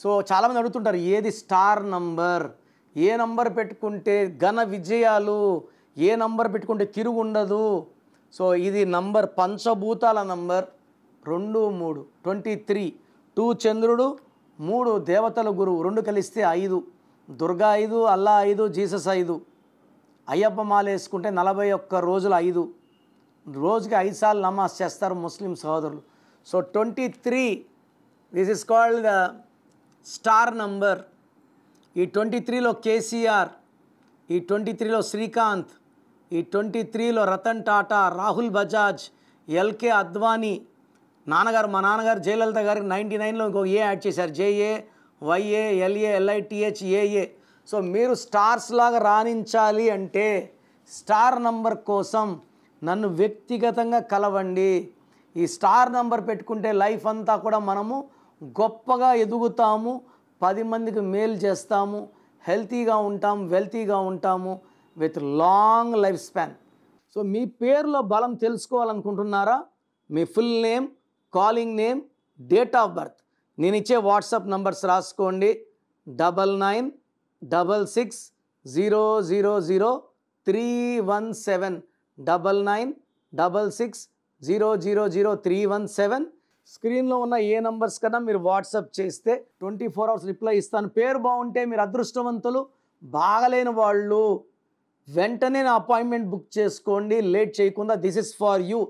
So చాలామంది అడుగుతుంటారు ఏది స్టార్ నంబర్, ఏ నంబర్ పెట్టుకుంటే ఘన విజయాలు, ఏ నంబర్ పెట్టుకుంటే తిరుగు ఉండదు. సో ఇది నంబర్ పంచభూతాల నంబర్ 2 3 23. 2 చంద్రుడు, 3 దేవతల గురువు, 2 కలిస్తే 5, దుర్గా 5, అల్లా 5, జీసస్ 5. అయ్యప్ప మాల వేసుకుంటే 41 రోజులు 5, రోజుకి 5 సార్లు నమాజ్ చేస్తారు ముస్లిం సహోదరులు. So 23 this is called the star number. ఈ 23లో కేసీఆర్, ఈ 23లో శ్రీకాంత్, ఈ 23లో రతన్ టాటా, రాహుల్ బజాజ్, ఎల్కే అద్వానీ, నాన్నగారు మా నాన్నగారు జయలలిత గారికి 99లో ఇంకో ఏ యాడ్ చేశారు, జేఏ వైఏ ఎల్ఏ ఎల్ఐటిహెచ్ ఏఏ. సో మీరు స్టార్స్ లాగా రాణించాలి అంటే స్టార్ నంబర్ కోసం నన్ను వ్యక్తిగతంగా కలవండి. ఈ స్టార్ నంబర్ పెట్టుకుంటే లైఫ్ అంతా కూడా మనము గొప్పగా ఎదుగుతాము, 10 మందికి మేలు చేస్తాము, హెల్తీగా ఉంటాం, వెల్తీగా ఉంటాము with long life span. So మీ పేరులో బలం తెలుసుకోవాలనుకుంటున్నారా? మీ full name, calling name, date of birth, నేను ఇచ్చే వాట్సాప్ నంబర్స్ రాసుకోండి. 9966000317, 9966000317. స్క్రీన్లో ఉన్న ఏ నంబర్స్ కన్నా మీరు వాట్సాప్ చేస్తే 24 అవర్స్ రిప్లై ఇస్తాను. పేరు బాగుంటే మీరు అదృష్టవంతులు, బాగలేని వాళ్ళు వెంటనే నా అపాయింట్మెంట్ బుక్ చేసుకోండి లేట్ చేయకుండా. This is for you.